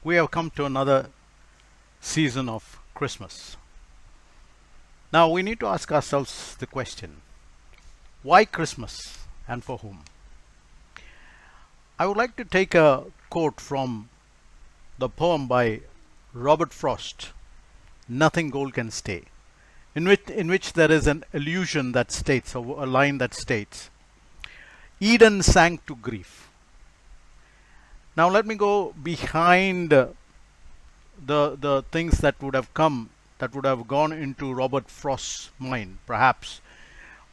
we have come to another season of Christmas. Now we need to ask ourselves the question, why Christmas and for whom? I would like to take a quote from the poem by Robert Frost, Nothing Gold Can Stay, in which there is an allusion that states, or a line that states, Eden sank to grief. Now let me go behind the things that would have gone into Robert Frost's mind, perhaps,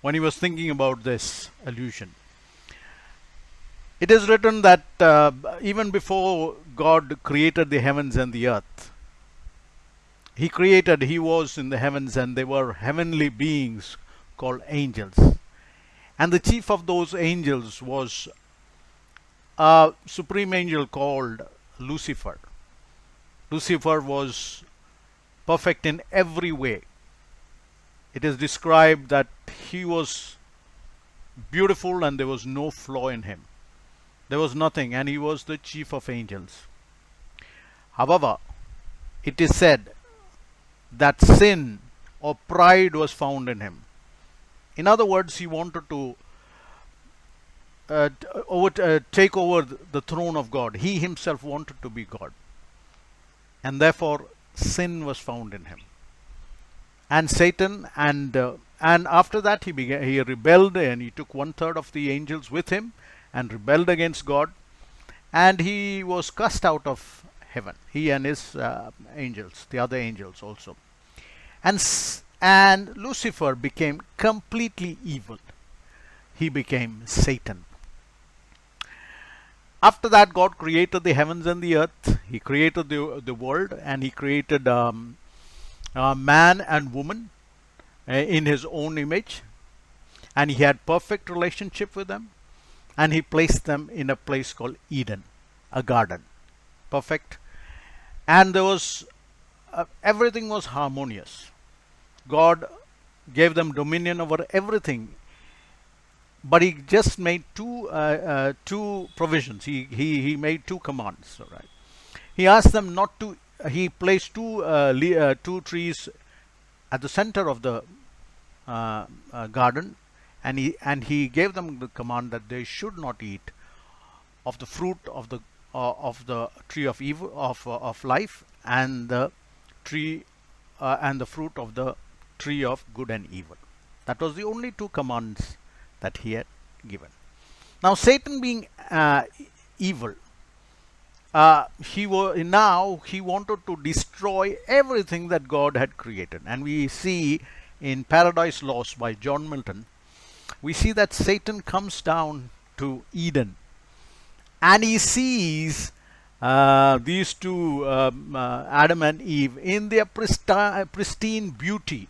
when he was thinking about this allusion. It is written that even before God created the heavens and the earth, He was in the heavens, and there were heavenly beings called angels. And the chief of those angels was a supreme angel called Lucifer. Lucifer was perfect in every way. It is described that he was beautiful and there was no flaw in him. There was nothing, and he was the chief of angels. However, it is said that sin or pride was found in him. In other words, he wanted to take over the throne of God. He himself wanted to be God. And therefore, sin was found in him. And Satan, and after that he rebelled, and he took 1/3 of the angels with him and rebelled against God, and he was cast out of heaven, he and his angels, the other angels also. And Lucifer became completely evil. He became Satan. After that, God created the heavens and the earth. He created the world, and he created man and woman in his own image, and he had perfect relationship with them, and he placed them in a place called Eden, a garden, perfect, and there was everything was harmonious. God gave them dominion over everything, but he just made two provisions. He made two commands. All right. He asked them not to. He placed two trees at the center of the garden, and he gave them the command that they should not eat of the fruit of the tree of evil of life, and the tree and the fruit of the tree of good and evil. That was the only two commands that he had given. Now, Satan being evil, he wanted to destroy everything that God had created. And we see in Paradise Lost by John Milton, we see that Satan comes down to Eden, and he sees these two, Adam and Eve, in their pristine beauty,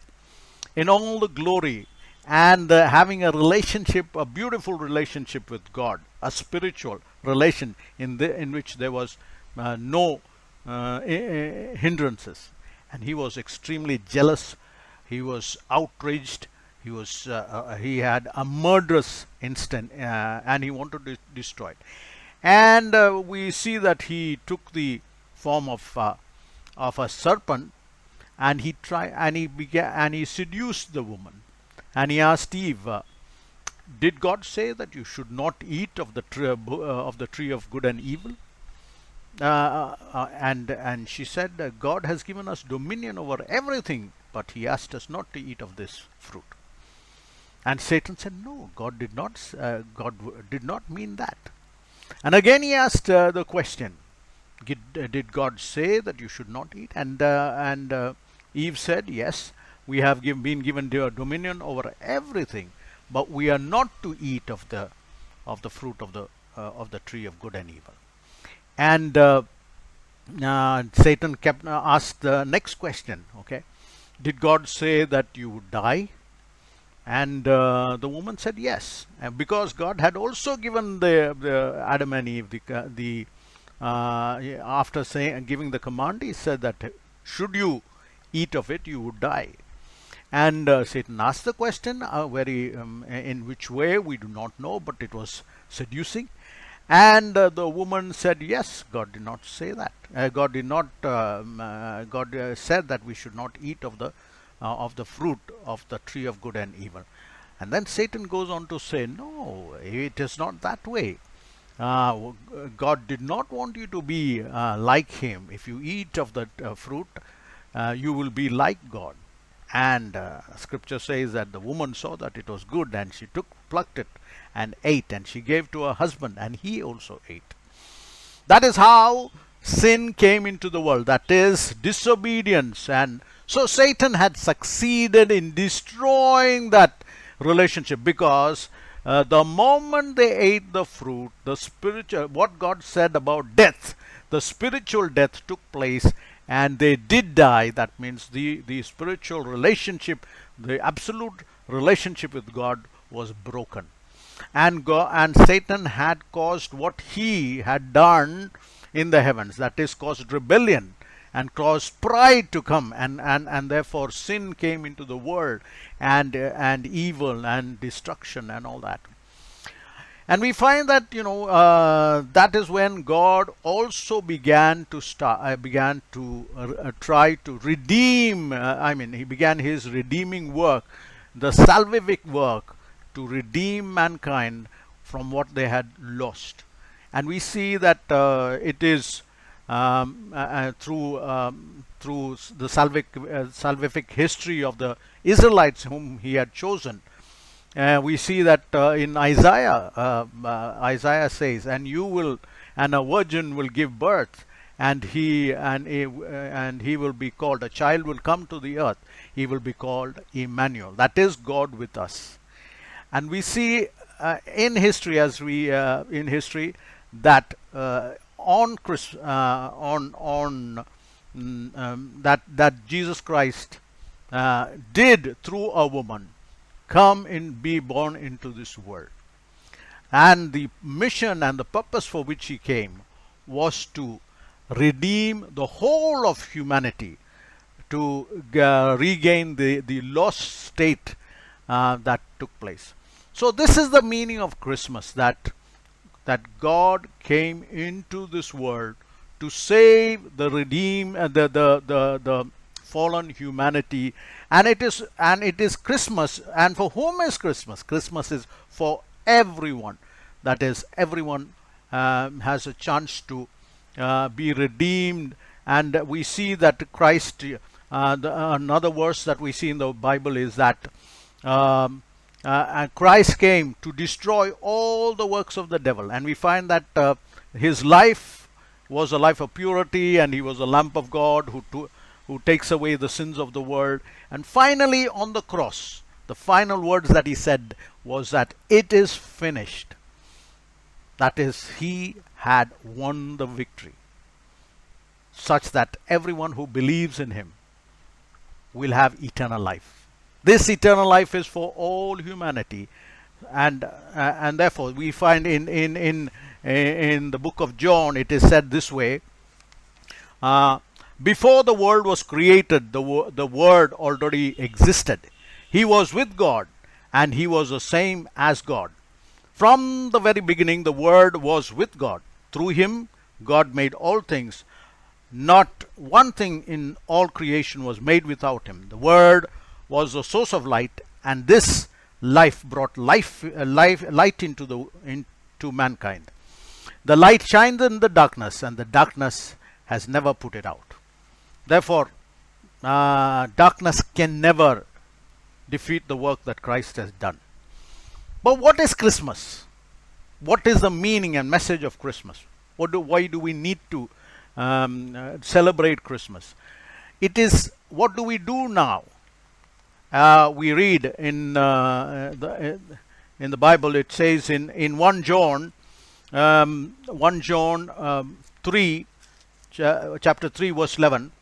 in all the glory, and having a relationship, a beautiful relationship with God, a spiritual relation in which there was no hindrances. And he was extremely jealous. He was outraged. He had a murderous instinct, and he wanted to destroy it. And we see that he took the form of a serpent, and he seduced the woman, and he asked Eve, "Did God say that you should not eat of the tree of good and evil?" And she said, "God has given us dominion over everything, but He asked us not to eat of this fruit." And Satan said, "No, God did not. God did not mean that." And again he asked the question, "Did God say that you should not eat?" And Eve said, "Yes, we have been given dominion over everything, but we are not to eat of the fruit of the tree of good and evil." And Satan asked the next question. Okay, did God say that you would die? And the woman said yes, and because God had also given the Adam and Eve after giving the command, He said that should you eat of it, you would die. And Satan asked the question, in which way we do not know, but it was seducing. And the woman said, yes, God did not say that. God did not. God said that we should not eat of the fruit of the tree of good and evil. And then Satan goes on to say, no, it is not that way. God did not want you to be like him. If you eat of the fruit, you will be like God. And scripture says that the woman saw that it was good, and she plucked it and ate, and she gave to her husband, and he also ate. That is how sin came into the world. That is disobedience. And so Satan had succeeded in destroying that relationship, because the moment they ate the fruit, the spiritual, what God said about death, the spiritual death took place, and they did die. That means the spiritual relationship, the absolute relationship with God was broken. And Satan had caused what he had done in the heavens, that is, caused rebellion and caused pride to come, and therefore sin came into the world, and evil and destruction and all that. And we find that that is when God also began to try to redeem. He began his redeeming work, the salvific work, to redeem mankind from what they had lost. And we see that it is through the salvific history of the Israelites whom he had chosen. We see that in Isaiah, Isaiah says, "And a virgin will give birth, and he will be called, a child will come to the earth. He will be called Emmanuel." That is God with us. And we see in history, that that Jesus Christ did through a woman come and be born into this world. And the mission and the purpose for which he came was to redeem the whole of humanity, to regain the lost state that took place. So this is the meaning of Christmas, that God came into this world to save the the fallen humanity. And it is Christmas. And for whom is Christmas? Christmas is for everyone. That is, everyone has a chance to be redeemed. And we see that Christ, another verse that we see in the Bible is that and Christ came to destroy all the works of the devil. And we find that his life was a life of purity, and he was a Lamb of God who takes away the sins of the world. And finally, on the cross, the final words that he said was that it is finished. That is, he had won the victory, such that everyone who believes in him will have eternal life. This eternal life is for all humanity, and therefore we find in the book of John it is said this way: before the world was created, the Word already existed. He was with God, and he was the same as God. From the very beginning, the Word was with God. Through him, God made all things. Not one thing in all creation was made without him. The Word was the source of light, and this life brought light into mankind. The light shines in the darkness, and the darkness has never put it out. Therefore, darkness can never defeat the work that Christ has done. But what is Christmas? What is the meaning and message of Christmas? Why do we need to celebrate Christmas? It is, what do we do now? We read in the Bible, it says in 1 John 3, chapter 3, verse 11,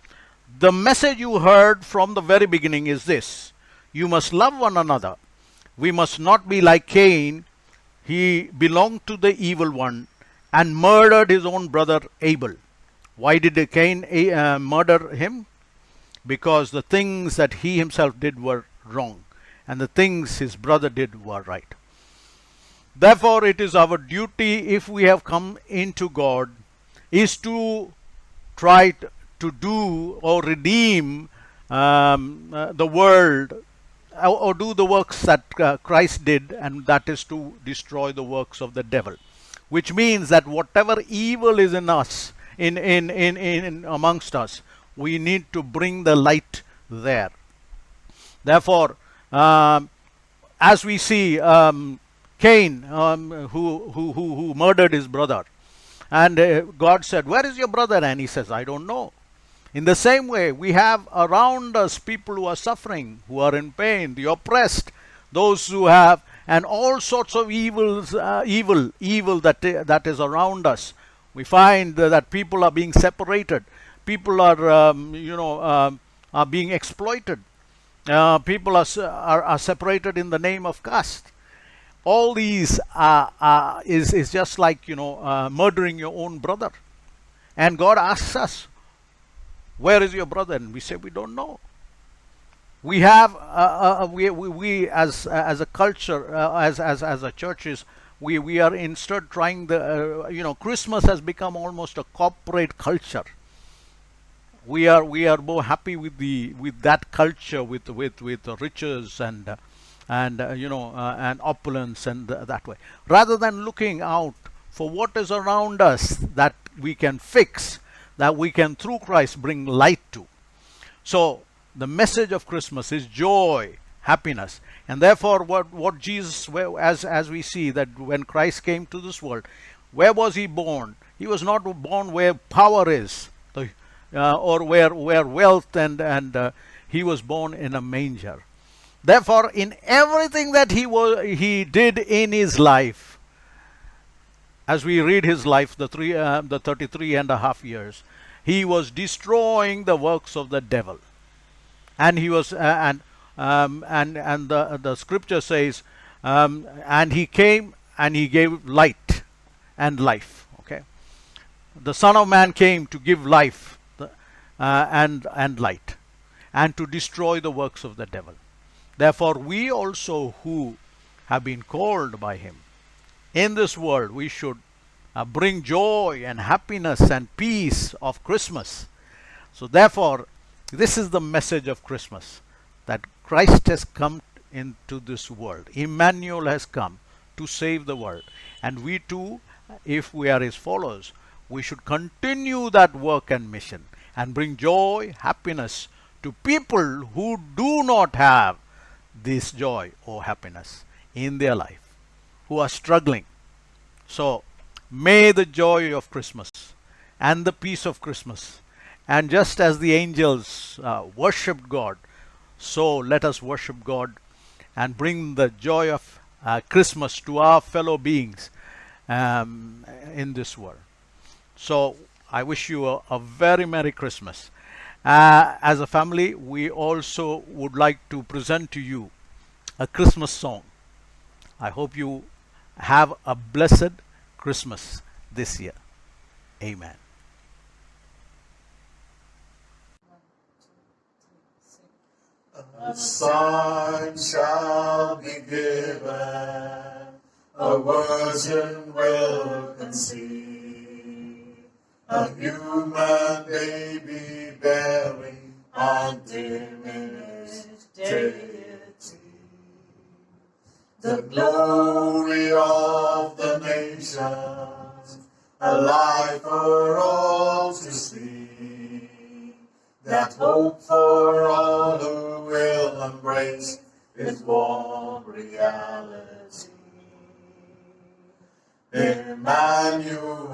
"The message you heard from the very beginning is this: you must love one another. We must not be like Cain. He belonged to the evil one and murdered his own brother Abel." Why did Cain murder him? Because the things that he himself did were wrong, and the things his brother did were right. Therefore, it is our duty, if we have come into God, is to try to do or redeem the world, or do the works that Christ did, and that is to destroy the works of the devil. Which means that whatever evil is in us, in amongst us, we need to bring the light there. Therefore, as we see Cain, who murdered his brother, and God said, "Where is your brother?" And he says, "I don't know." In the same way, we have around us people who are suffering, who are in pain, the oppressed, those who have, and all sorts of evils, evil that is around us. We find that people are being separated. People are, are being exploited. People are separated in the name of caste. All these is just like murdering your own brother. And God asks us, "Where is your brother?" And we say we don't know. We have we as a culture, as a churches, we are instead trying Christmas has become almost a corporate culture. We are more happy with that culture, with the riches and and opulence, and that way, rather than looking out for what is around us that we can fix, that we can through Christ bring light to. So the message of Christmas is joy, happiness, and therefore what Jesus, as we see that when Christ came to this world, where was he born? He was not born where power is, or where wealth, and he was born in a manger. Therefore, in everything that he did in his life, as we read his life, the 33 and a half years, he was destroying the works of the devil, and he was and the scripture says, and he came and he gave light and life. Okay, the Son of Man came to give life, and light, and to destroy the works of the devil. Therefore, we also who have been called by him in this world, we should bring joy and happiness and peace of Christmas. So therefore, this is the message of Christmas, that Christ has come into this world. Emmanuel has come to save the world. And we too, if we are his followers, we should continue that work and mission and bring joy, happiness to people who do not have this joy or happiness in their life, who are struggling. So may the joy of Christmas and the peace of Christmas, and just as the angels worshipped God, so let us worship God and bring the joy of Christmas to our fellow beings in this world. So I wish you a very Merry Christmas. As a family, we also would like to present to you a Christmas song. I hope you have a blessed Christmas this year. Amen. A sign shall be given, a virgin will conceive, a human baby bearing undiminished deity. The glory of the nations, a light for all to see, that hope for all who will embrace its warm reality. Emmanuel,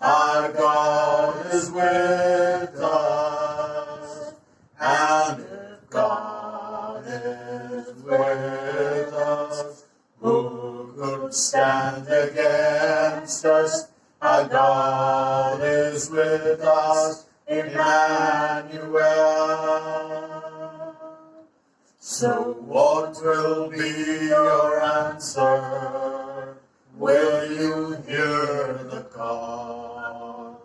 our God is with us, and if God is with us, who could stand against us? Our God is with us, Emmanuel. So what will be your answer? Will you hear the call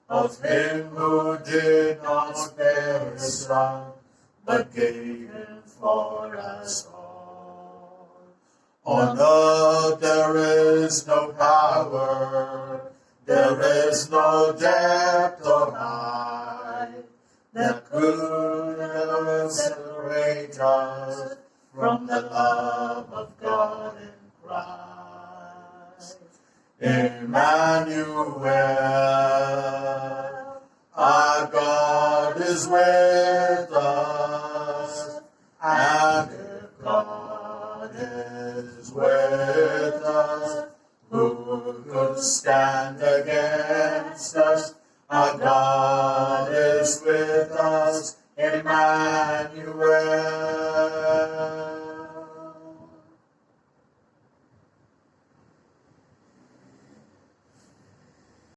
of him who did not spare his son, but gave him for us all? On earth there is no power, there is no depth or height that could ever separate us from the love of God in Christ. Emmanuel, our God is with us, and if God is with us, who could stand against us? Our God is with us, Emmanuel.